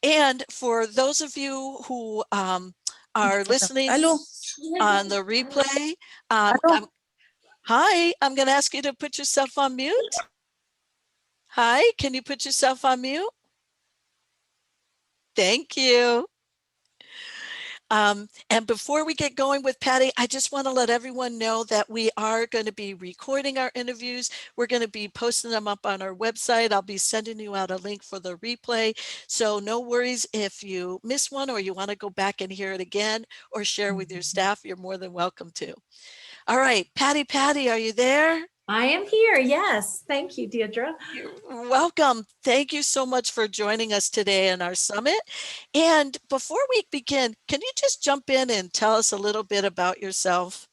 And for those of you who are listening Allô? on the replay, Allô? hi, I'm going to ask you to put yourself on mute. Hi, can you put yourself on mute? Thank you. And before we get going with Patti, I just want to let everyone know that we are going to be recording our interviews. We're going to be posting them up on our website. I'll be sending you out a link for the replay. So no worries if you miss one or you want to go back and hear it again or share with your staff, you're more than welcome to. All right, Patti, are you there? I am here. Yes. Thank you, Deirdre. You're welcome. Thank you so much for joining us today in our summit. And before we begin, can you just jump in and tell us a little bit about yourself?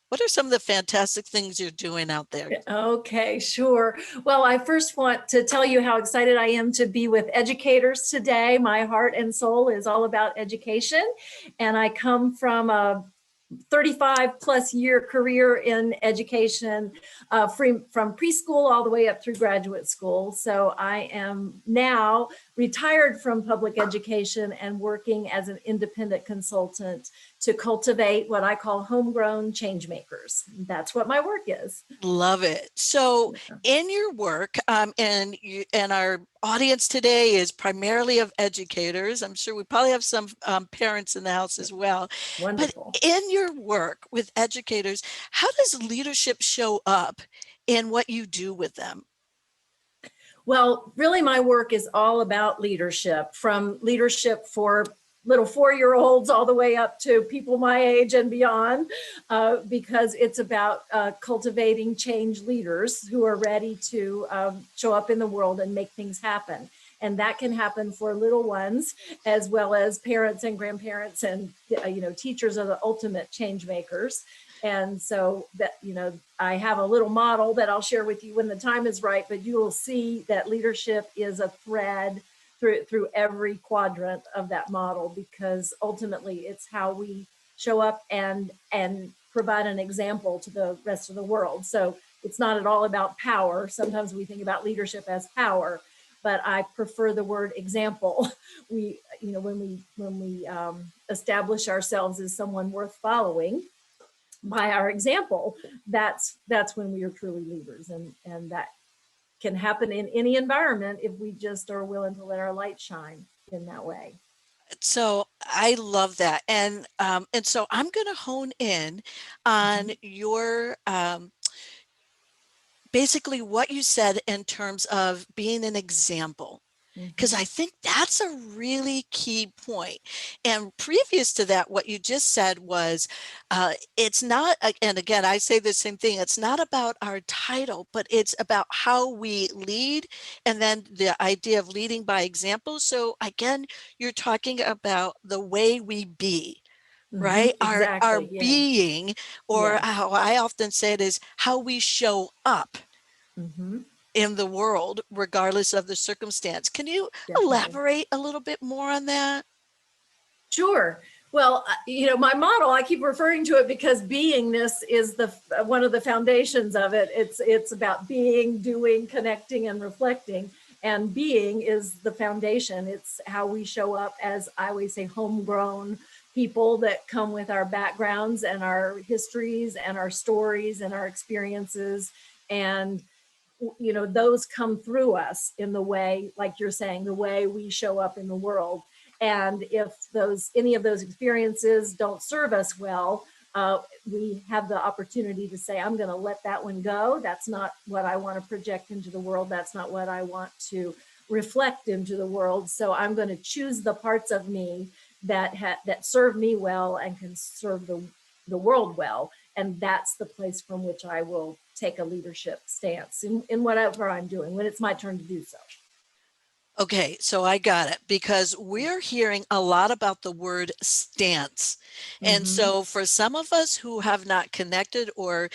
What are some of the fantastic things you're doing out there? Okay, sure. Well, I first want to tell you how excited I am to be with educators today. My heart and soul is all about education. And I come from a 35 plus year career in education, from preschool all the way up through graduate school. So I am now retired from public education and working as an independent consultant to cultivate what I call homegrown change makers. That's what my work is. Love it. So in your work, and our audience today is primarily of educators. I'm sure we probably have some parents in the house as well. Wonderful. But in your work with educators, how does leadership show up in what you do with them? Well, really my work is all about leadership, from leadership for little 4-year-olds all the way up to people my age and beyond, because it's about cultivating change leaders who are ready to show up in the world and make things happen. And that can happen for little ones, as well as parents and grandparents, and teachers are the ultimate change makers. And so that, I have a little model that I'll share with you when the time is right, but you will see that leadership is a thread through every quadrant of that model, because ultimately it's how we show up and provide an example to the rest of the world. So it's not at all about power. Sometimes we think about leadership as power, but I prefer the word example. When we establish ourselves as someone worth following by our example, that's when we are truly leaders, and that can happen in any environment if we just are willing to let our light shine in that way. So I love that, and so I'm going to hone in on your basically what you said in terms of being an example, because I think that's a really key point. And previous to that, what you just said was, it's not, and again, I say the same thing, it's not about our title, but it's about how we lead, and then the idea of leading by example. So again, you're talking about the way we be. Right? Exactly, our yeah. being, or Yes. how I often say it is how we show up in the world, regardless of the circumstance. Can you elaborate a little bit more on that? Sure. Well, my model, I keep referring to it because beingness is one of the foundations of it. It's about being, doing, connecting, and reflecting. And being is the foundation. It's how we show up as, I always say, homegrown people that come with our backgrounds and our histories and our stories and our experiences. And those come through us in the way, like you're saying, the way we show up in the world. And if any of those experiences don't serve us well, we have the opportunity to say, I'm going to let that one go. That's not what I want to project into the world. That's not what I want to reflect into the world. So I'm going to choose the parts of me that serve me well and can serve the world well. And that's the place from which I will take a leadership stance in whatever I'm doing when it's my turn to do so. Okay, so I got it, because we're hearing a lot about the word stance. And so for some of us who have not connected or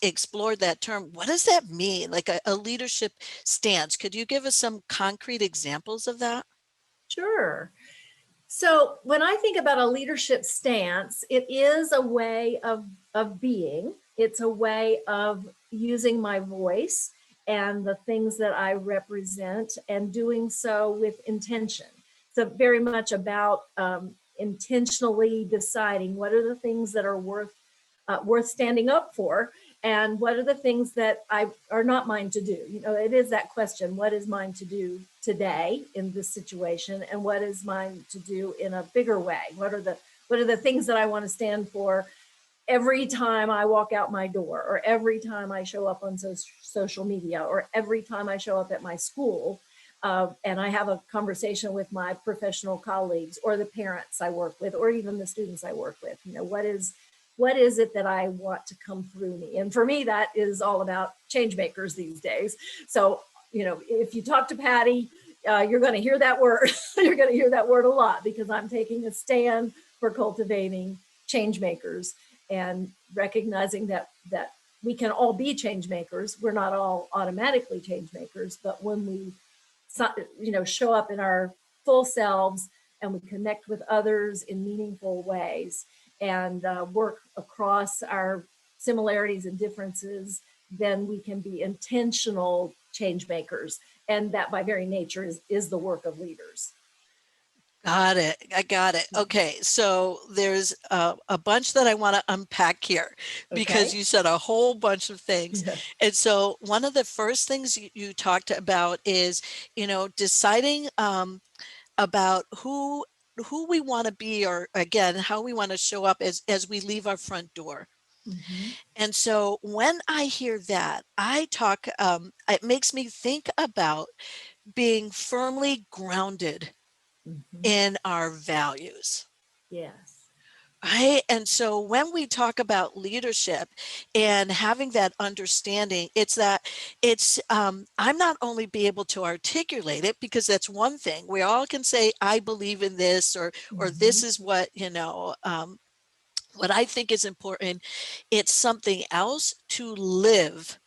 explored that term, what does that mean? Like a leadership stance. Could you give us some concrete examples of that? Sure. So when I think about a leadership stance, it is a way of being. It's a way of using my voice and the things that I represent, and doing so with intention. very much about intentionally deciding what are the things that are worth standing up for, and what are the things that are not mine to do. It is that question: what is mine to do today in this situation, and what is mine to do in a bigger way? What are the things that I want to stand for every time I walk out my door, or every time I show up on social media, or every time I show up at my school, and I have a conversation with my professional colleagues, or the parents I work with, or even the students I work with. What is it that I want to come through me? And for me, that is all about change makers these days. So, if you talk to Patti, you're going to hear that word. You're going to hear that word a lot, because I'm taking a stand for cultivating change makers, and recognizing that we can all be change makers. We're not all automatically change makers, but when we show up in our full selves, and we connect with others in meaningful ways, and work across our similarities and differences, then we can be intentional change makers. And that, by very nature, is the work of leaders. Got it. I got it. Okay. So there's a bunch that I want to unpack here, because Okay. you said a whole bunch of things. Yeah. And so one of the first things you talked about is, deciding about who we want to be, or again, how we want to show up as we leave our front door. Mm-hmm. And so when I hear that, it makes me think about being firmly grounded Mm-hmm. in our values. Yes. Right. And so when we talk about leadership and having that understanding, I'm not only be able to articulate it, because that's one thing. We all can say, I believe in this, or Mm-hmm. this is what I think is important. It's something else to live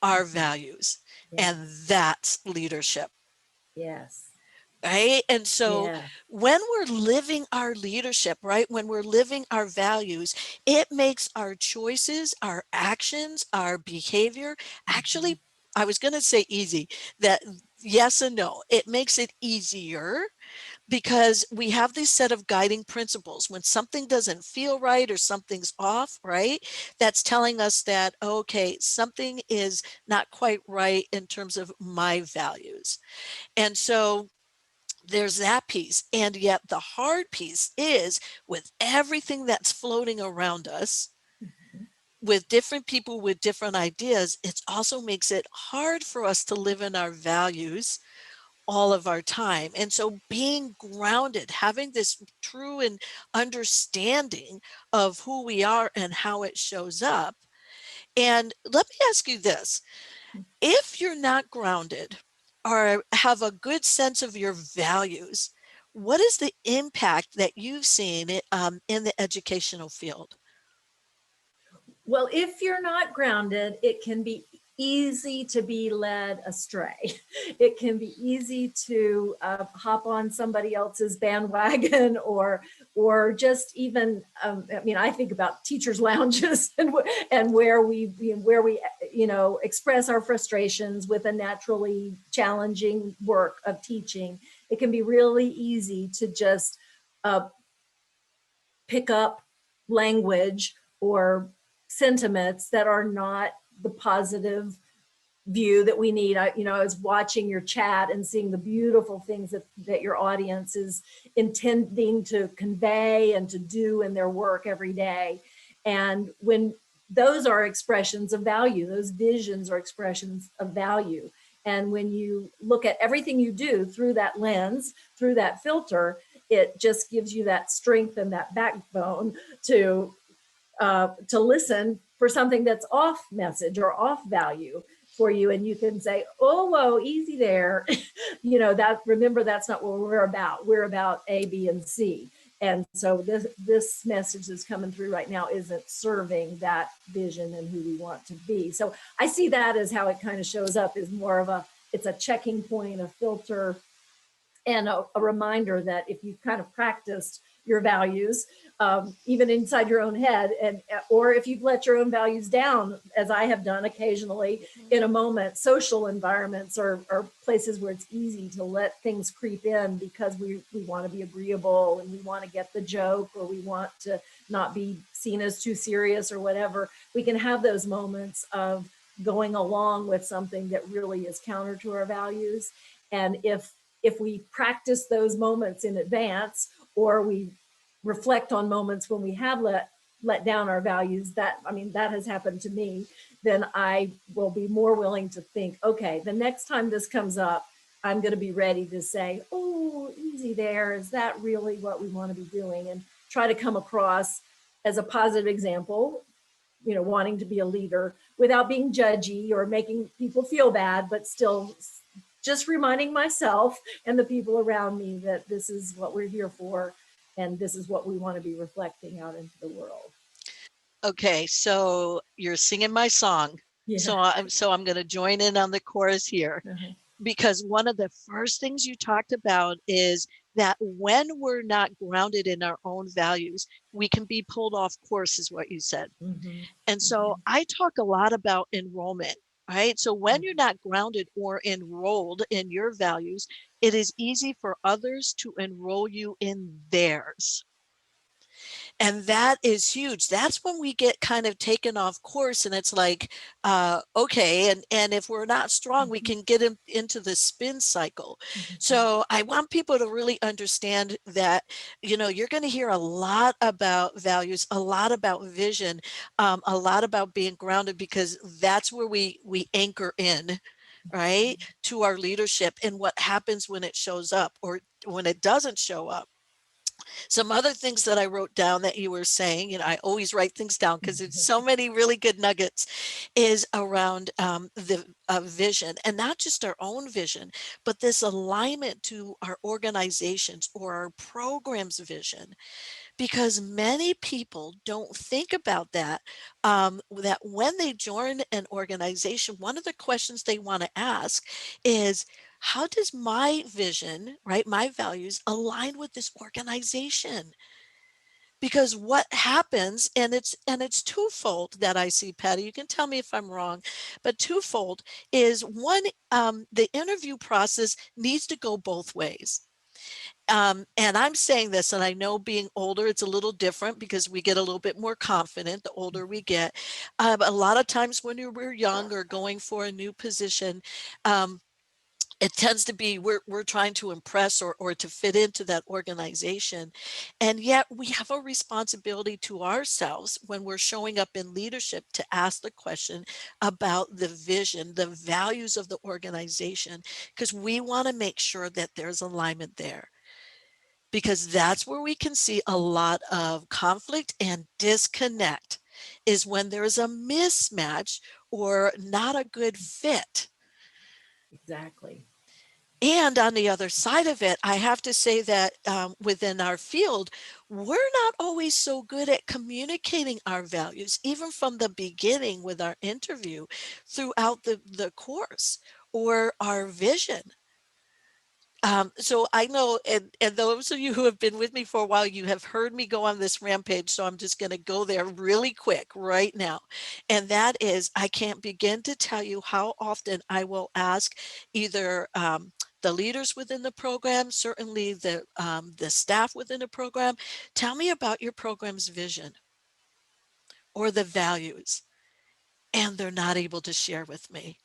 our Mm-hmm. values. And Yes. that's leadership. Yes. Right. And so Yeah. when we're living our leadership, right, when we're living our values, it makes our choices, our actions, our behavior Mm-hmm. actually, I was going to say easy, that yes and no, it makes it easier, because we have this set of guiding principles. When something doesn't feel right, or something's off, right, that's telling us that, okay, something is not quite right in terms of my values. And so there's that piece. And yet the hard piece is, with everything that's floating around us, Mm-hmm. with different people with different ideas, it also makes it hard for us to live in our values all of our time. And so being grounded, having this true and understanding of who we are and how it shows up. And let me ask you this: if you're not grounded, or have a good sense of your values, what is the impact that you've seen in the educational field? Well, if you're not grounded, it can be easy to be led astray. It can be easy to hop on somebody else's bandwagon, or just even I think about teachers' lounges, and where we express our frustrations with a naturally challenging work of teaching. It can be really easy to just uh, pick up language or sentiments that are not the positive view that we need. I was watching your chat and seeing the beautiful things that your audience is intending to convey and to do in their work every day. And when those are expressions of value, those visions are expressions of value. And when you look at everything you do through that lens, through that filter, it just gives you that strength and that backbone to listen for something that's off message or off value for you, and you can say, oh, whoa, easy there. That, remember, that's not what we're about. We're about A, B, and C. And so this message that's coming through right now isn't serving that vision and who we want to be. So I see that as how it kind of shows up, is more of it's a checking point, a filter, and a reminder that if you've kind of practiced your values, even inside your own head, and or if you've let your own values down, as I have done occasionally in a moment. Social environments or places where it's easy to let things creep in because we want to be agreeable and we want to get the joke, or we want to not be seen as too serious or whatever. We can have those moments of going along with something that really is counter to our values. And if we practice those moments in advance, or we reflect on moments when we have let down our values, that, I mean, that has happened to me, then I will be more willing to think, okay, the next time this comes up, I'm going to be ready to say, oh, easy there. Is that really what we want to be doing? And try to come across as a positive example, wanting to be a leader without being judgy or making people feel bad, but still just reminding myself and the people around me that this is what we're here for, and this is what we want to be reflecting out into the world. Okay, so you're singing my song. Yeah. So I'm going to join in on the chorus here, Uh-huh. because one of the first things you talked about is that when we're not grounded in our own values, we can be pulled off course, is what you said. Mm-hmm. And so Mm-hmm. I talk a lot about enrollment, right? So when you're Mm-hmm. not grounded or enrolled in your values, it is easy for others to enroll you in theirs. And that is huge. That's when we get kind of taken off course, and it's like, okay, and if we're not strong, we can get into the spin cycle. Mm-hmm. So I want people to really understand that, you're going to hear a lot about values, a lot about vision, a lot about being grounded, because that's where we anchor in, right, to our leadership and what happens when it shows up or when it doesn't show up. Some other things that I wrote down that you were saying, I always write things down because there's so many really good nuggets, is around the vision, and not just our own vision, but this alignment to our organizations or our program's vision, because many people don't think about that. That when they join an organization, one of the questions they want to ask is, how does my vision, right, my values align with this organization? Because what happens, and it's twofold that I see, Patty, you can tell me if I'm wrong, but twofold is one, the interview process needs to go both ways. And I'm saying this, and I know being older, it's a little different because we get a little bit more confident the older we get. A lot of times when we're young or going for a new position, um, it tends to be we're trying to impress or to fit into that organization. And yet we have a responsibility to ourselves when we're showing up in leadership to ask the question about the vision, the values of the organization, because we want to make sure that there's alignment there, because that's where we can see a lot of conflict and disconnect, is when there's a mismatch or not a good fit. Exactly. And on the other side of it, I have to say that within our field, we're not always so good at communicating our values, even from the beginning with our interview throughout the course, or our vision. So I know, and those of you who have been with me for a while, you have heard me go on this rampage. So I'm just going to go there really quick right now. And that is, I can't begin to tell you how often I will ask either the leaders within the program, certainly the staff within the program, tell me about your program's vision or the values. And they're not able to share with me.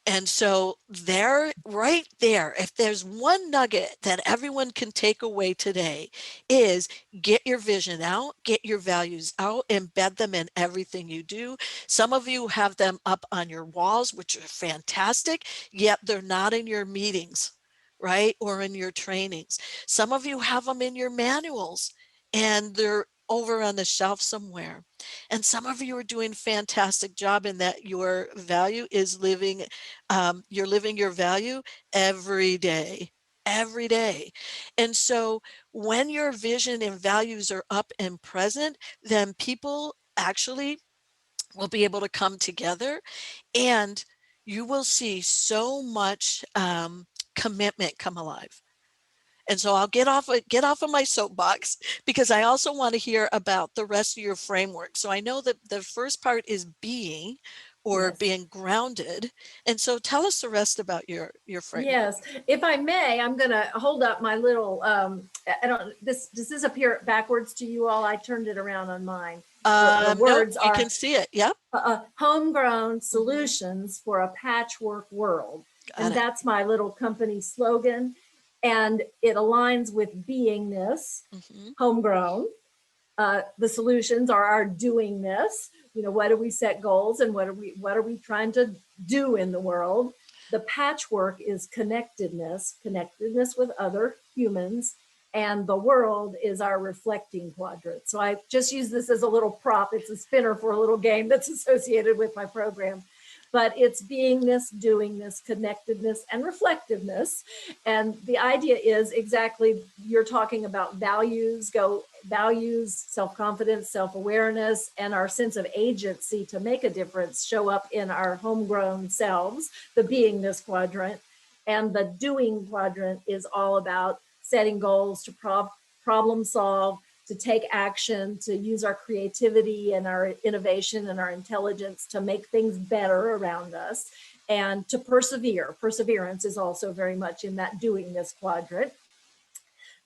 And so there, right there, if there's one nugget that everyone can take away today, is get your vision out, get your values out, embed them in everything you do. Some of you have them up on your walls, which are fantastic, yet they're not in your meetings, right? Or in your trainings. Some of you have them in your manuals and they're over on the shelf somewhere. And some of you are doing fantastic job in that your value is living, you're living your value every day. And so when your vision and values are up and present, then people actually will be able to come together, and you will see so much commitment come alive. And so I'll get off of my soapbox because I also want to hear about the rest of your framework. So I know that the first part is being or Yes. being grounded. And so tell us the rest about your framework. Yes, if I may, I'm going to hold up my little. I don't. This does this appear backwards to you all? I turned it around on mine. The Nope, words we can are see it. Yep. homegrown Hmm. solutions for a patchwork world, Got and it. that's my little company slogan, and it aligns with beingness, Hmm. homegrown. The solutions are our doingness. You know, what do we set goals and what are we trying to do in the world? The patchwork is connectedness with other humans, and the world is our reflecting quadrant. So I just use this as a little prop. It's a spinner for a little game that's associated with my program. But it's beingness, doingness, connectedness, and reflectiveness. And the idea is exactly you're talking about values, self-confidence, self-awareness, and our sense of agency to make a difference show up in our homegrown selves, the beingness quadrant. And the doing quadrant is all about setting goals to problem solve, to take action, to use our creativity and our innovation and our intelligence to make things better around us, and to persevere. Perseverance is also very much in that doingness quadrant.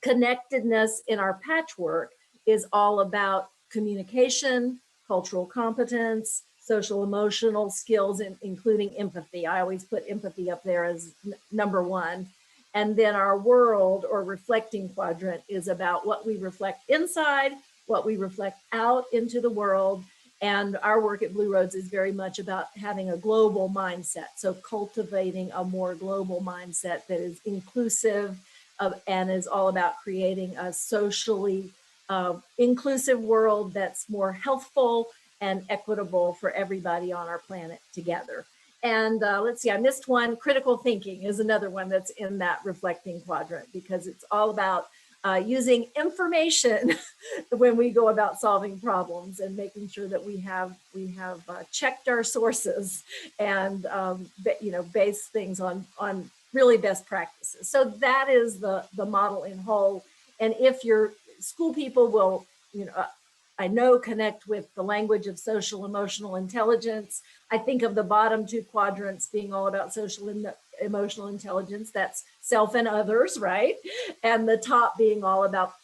Connectedness in our patchwork is all about communication, cultural competence, social emotional skills, including empathy. I always put empathy up there as number one. And then our world or reflecting quadrant is about what we reflect inside, what we reflect out into the world. And our work at Blue Roads is very much about having a global mindset. So cultivating a more global mindset that is inclusive, and is all about creating a socially inclusive world that's more healthful and equitable for everybody on our planet together. And let's see, I missed one. Critical thinking is another one that's in that reflecting quadrant, because it's all about using information when we go about solving problems and making sure that we have checked our sources and base things on really best practices. So that is the model in whole. And if your school people will, I know, connect with the language of social emotional intelligence. I think of the bottom two quadrants being all about social and emotional intelligence. That's self and others, right? And the top being all about,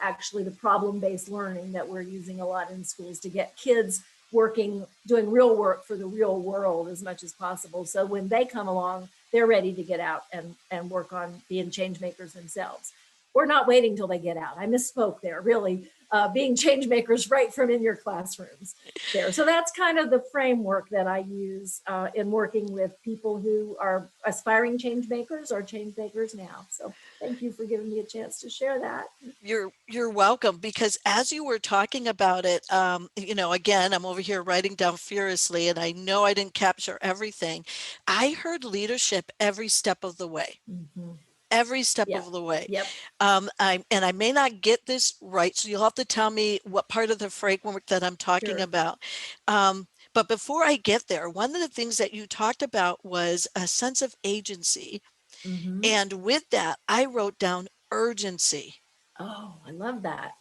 actually the problem-based learning that we're using a lot in schools to get kids doing real work for the real world as much as possible. So when they come along, they're ready to get out and work on being change makers themselves. We're not waiting till they get out. I misspoke there, really. Being change makers right from in your classrooms there. So that's kind of the framework that I use in working with people who are aspiring change makers or change makers now. So thank you for giving me a chance to share that. You're welcome, because as you were talking about it, again, I'm over here writing down furiously, and I know I didn't capture everything. I heard leadership every step of the way. Mm-hmm. Every step Yep. of the way. Yep. I may not get this right, so you'll have to tell me what part of the framework that I'm talking Sure. about. But before I get there, one of the things that you talked about was a sense of agency. Mm-hmm. And with that, I wrote down urgency. Oh, I love that.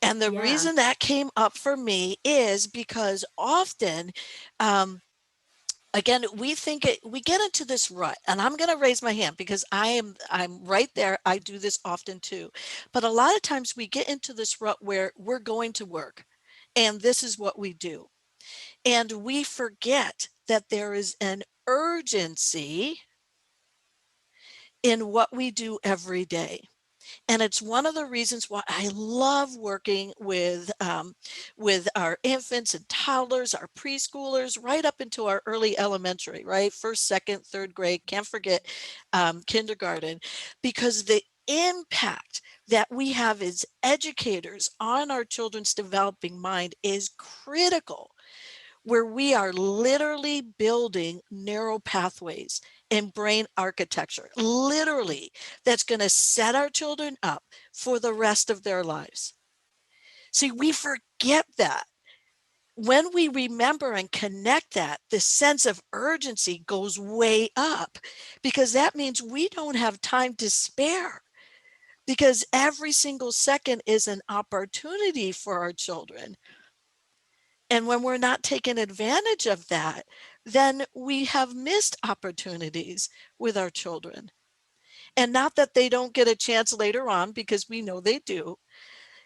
And the Yeah. reason that came up for me is because often, um, again, we get into this rut, and I'm going to raise my hand because I'm right there. I do this often too. But a lot of times we get into this rut where we're going to work and this is what we do. And we forget that there is an urgency in what we do every day. And it's one of the reasons why I love working with our infants and toddlers, our preschoolers, right up into our early elementary, right? First, second, third grade, can't forget kindergarten, because the impact that we have as educators on our children's developing mind is critical, where we are literally building neural pathways and brain architecture, literally, that's going to set our children up for the rest of their lives. See, we forget that. When we remember and connect that, the sense of urgency goes way up, because that means we don't have time to spare. because every single second is an opportunity for our children. And when we're not taking advantage of that, then we have missed opportunities with our children. And not that they don't get a chance later on, because we know they do.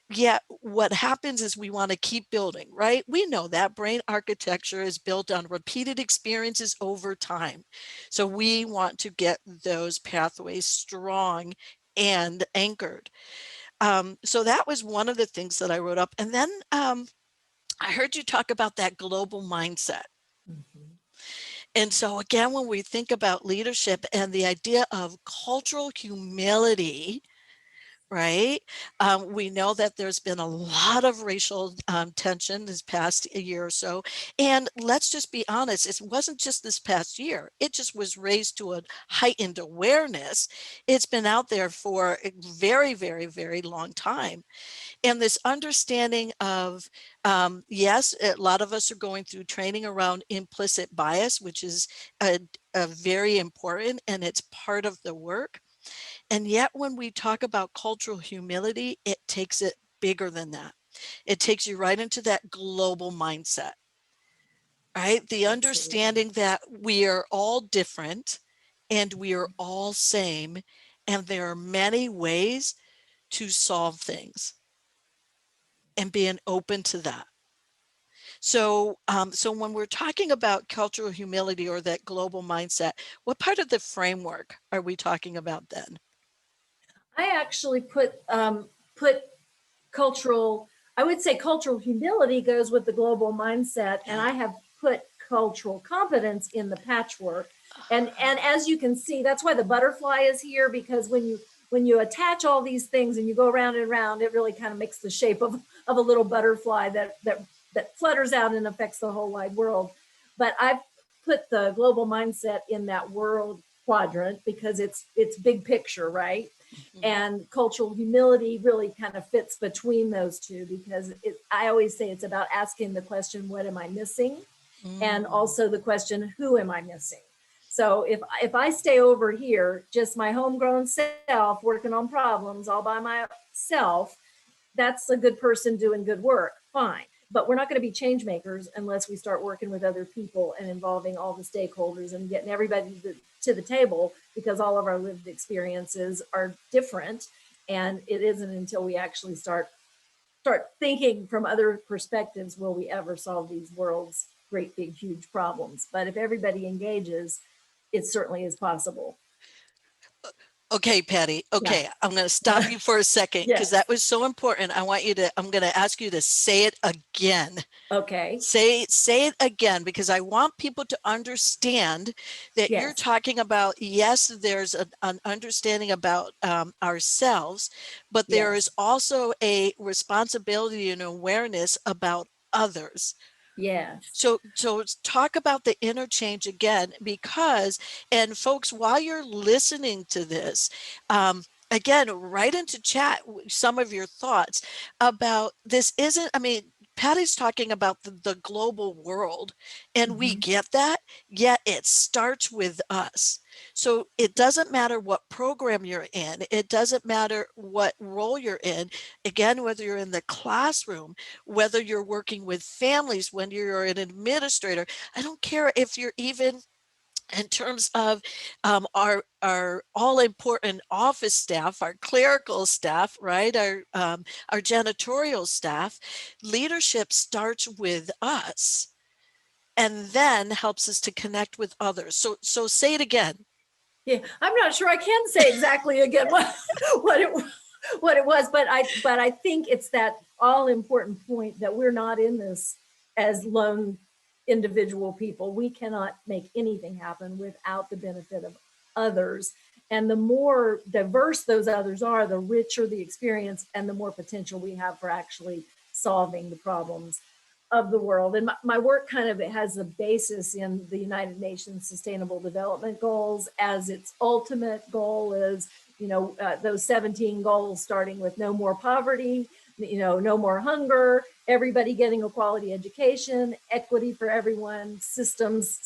Yet what happens is we want to keep building, right? We know that brain architecture is built on repeated experiences over time. So we want to get those pathways strong and anchored. So that was one of the things that I wrote up. And then I heard you talk about that global mindset. Mhm. And so, again, when we think about leadership and the idea of cultural humility, right? We know that there's been a lot of racial tension this past year or so. And let's just be honest, it wasn't just this past year, it just was raised to a heightened awareness. It's been out there for a very, very, very long time. And this understanding of, yes, a lot of us are going through training around implicit bias, which is a very important, and it's part of the work. And yet, when we talk about cultural humility, it takes it bigger than that. It takes you right into that global mindset, right? The Absolutely. understanding that we are all different and we are all same, and there are many ways to solve things, and being open to that. So when we're talking about cultural humility or that global mindset, what part of the framework are we talking about then? I actually put cultural, I would say cultural humility goes with the global mindset, and Yeah. I have put cultural competence in the patchwork. And as you can see, that's why the butterfly is here, because when you attach all these things and you go around and around, it really kind of makes the shape of a little butterfly that flutters out and affects the whole wide world. But I've put the global mindset in that world quadrant because it's big picture, right? Mhm. And cultural humility really kind of fits between those two, because I always say it's about asking the question, what am I missing? And Mm. also the question, who am I missing? So if I stay over here, just my homegrown self working on problems all by myself, that's a good person doing good work, fine. But we're not going to be change makers unless we start working with other people and involving all the stakeholders and getting everybody to the table, because all of our lived experiences are different. And it isn't until we actually start thinking from other perspectives will we ever solve these world's great big huge problems. But if everybody engages, it certainly is possible. Okay, Patty. Yeah. Okay, I'm going to stop you for a second because Yes. that was so important. I'm going to ask you to say it again. Okay. Say it again, because I want people to understand that you're Yes. talking about, yes, there's an understanding about ourselves, but there is Yes. also a responsibility and awareness about others. Yes. So talk about the interchange again, because, and folks, while you're listening to this, again, write into chat some of your thoughts about this. Isn't, I mean, Patty's talking about the global world, and we Mm-hmm. get that, yet it starts with us. So it doesn't matter what program you're in, it doesn't matter what role you're in. Again, whether you're in the classroom, whether you're working with families, when you're an administrator, I don't care if you're even in terms of our all important office staff, our clerical staff, right, our janitorial staff. Leadership starts with us and then helps us to connect with others. So say it again. Yeah, I'm not sure I can say exactly again what it what it was, but I think it's that all important point that we're not in this as lone individual people. We cannot make anything happen without the benefit of others. And the more diverse those others are, the richer the experience and the more potential we have for actually solving the problems of the world. And my work kind of has a basis in the United Nations Sustainable Development Goals, as its ultimate goal is, those 17 goals, starting with no more poverty, no more hunger, everybody getting a quality education, equity for everyone, systems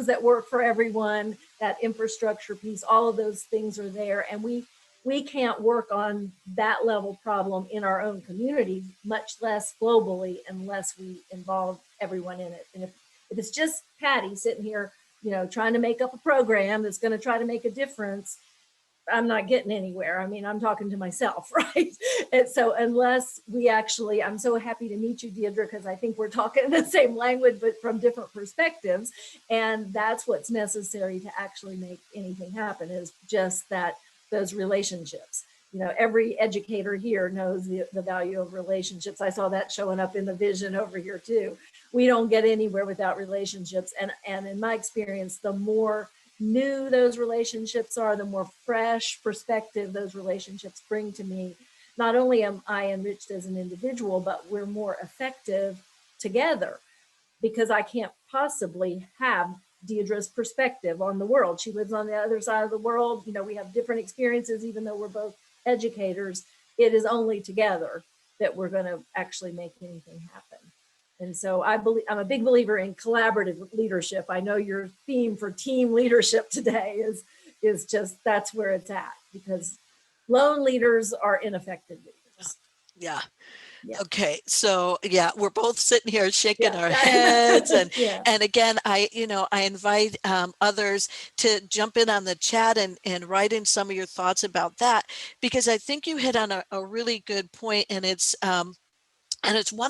that work for everyone, that infrastructure piece, all of those things are there. And we can't work on that level problem in our own community, much less globally, unless we involve everyone in it. And if it's just Patti sitting here, trying to make up a program that's going to try to make a difference, I'm not getting anywhere. I mean, I'm talking to myself, right? And so unless we actually, I'm so happy to meet you, Deidre, because I think we're talking the same language, but from different perspectives. And that's what's necessary to actually make anything happen, is just those relationships. Every educator here knows the value of relationships. I saw that showing up in the vision over here too. We don't get anywhere without relationships. And in my experience, the more new those relationships are, the more fresh perspective those relationships bring to me. Not only am I enriched as an individual, but we're more effective together, because I can't possibly have Deidre's perspective on the world. She lives on the other side of the world. We have different experiences, even though we're both educators. It is only together that we're going to actually make anything happen. And so I'm a big believer in collaborative leadership. I know your theme for team leadership today is just, that's where it's at, because lone leaders are ineffective leaders. Yeah. Yeah. Okay. So yeah, we're both sitting here shaking Yeah. our heads. Yeah. And again, I invite others to jump in on the chat and write in some of your thoughts about that, because I think you hit on a really good point, and it's one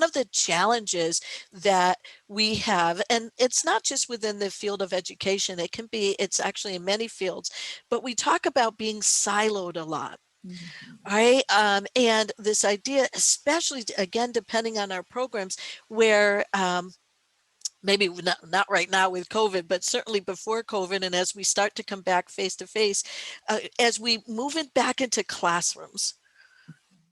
of the challenges that we have. And it's not just within the field of education. It's actually in many fields, but we talk about being siloed a lot. Mhm. Right. And this idea, especially again, depending on our programs, where maybe not right now with COVID, but certainly before COVID, and as we start to come back face to face, as we move it back into classrooms,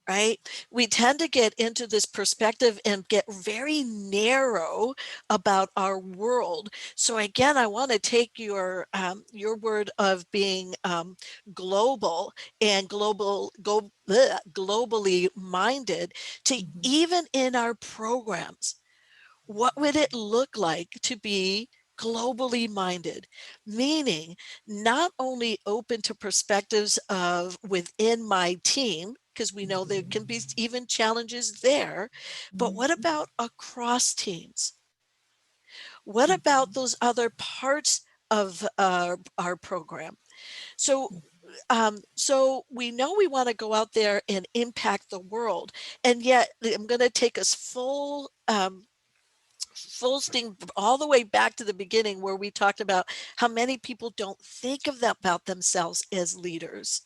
right, we tend to get into this perspective and get very narrow about our world. So again, I want to take your word of being global and globally minded to Mhm. even in our programs. What would it look like to be globally minded? Meaning not only open to perspectives of within my team, because we know there can be even challenges there, but what Mhm. about across teams? What about Mhm. those other parts of our program? So so we know we want to go out there and impact the world, and yet I'm going to take us full steam all the way back to the beginning, where we talked about how many people don't think of that about themselves as leaders,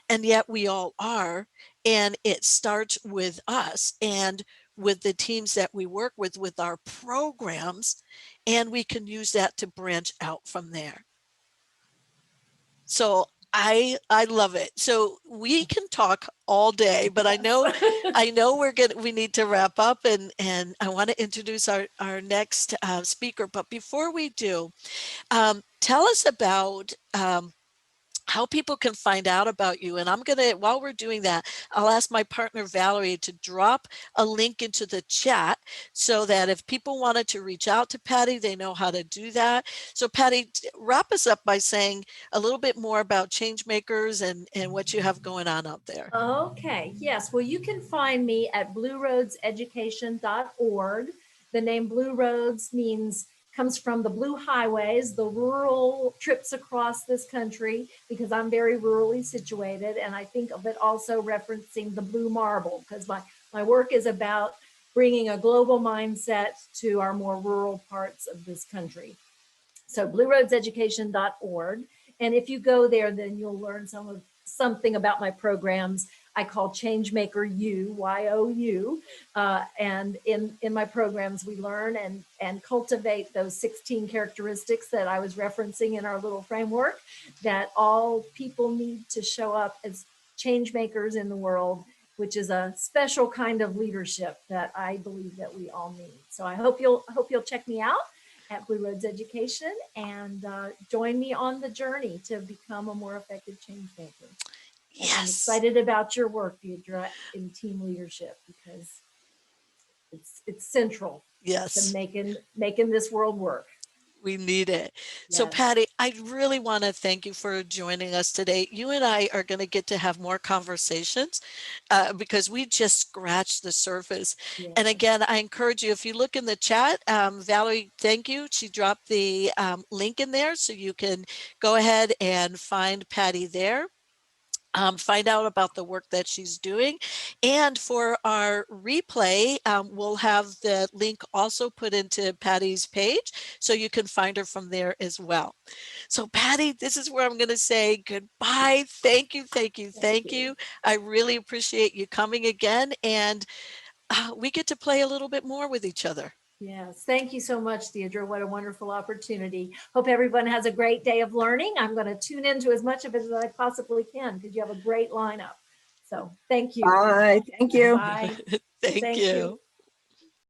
and yet we all are. And it starts with us and with the teams that we work with our programs, and we can use that to branch out from there. So I love it. So we can talk all day, but I Yes. know we need to wrap up, and I want to introduce our next speaker. But before we do, tell us about how people can find out about you. And I'm going to, while we're doing that, I'll ask my partner Valerie to drop a link into the chat, so that if people wanted to reach out to Patti, they know how to do that. So Patti, wrap us up by saying a little bit more about Changemakers and what you have going on out there. Okay, yes. Well, you can find me at blueroadseducation.org. The name Blue Roads comes from the blue highways, the rural trips across this country, because I'm very rurally situated. And I think of it also referencing the blue marble, because my work is about bringing a global mindset to our more rural parts of this country. So blueroadseducation.org. And if you go there, then you'll learn something about my programs. I call Changemaker U, YOU. And in my programs, we learn and cultivate those 16 characteristics that I was referencing in our little framework, that all people need to show up as change makers in the world, which is a special kind of leadership that I believe that we all need. So I hope you'll check me out at Blue Roads Education, and join me on the journey to become a more effective change maker. And I'm Yes. excited about your work, Deidre, in team leadership, because it's central to Yes. making this world work. We need it. So Yes. Patty, I really want to thank you for joining us today. You and I are going to get to have more conversations because we just scratched the surface. And Yes. again, I encourage you, if you look in the chat, Valerie, thank you. She dropped the link in there so you can go ahead and find Patty there. Find out about the work that she's doing. And for our replay, we'll have the link also put into Patty's page so you can find her from there as well. So Patty, this is where I'm going to say goodbye. Thank you, thank you, Thank thank you. you. I really appreciate you coming again, and we get to play a little bit more with each other. Yes. Thank you so much, Deidre. What a wonderful opportunity. Hope everyone has a great day of learning. I'm going to tune into as much of it as I possibly can because you have a great lineup. So thank you. Bye. Thank you. Bye. Thank Thank you. you.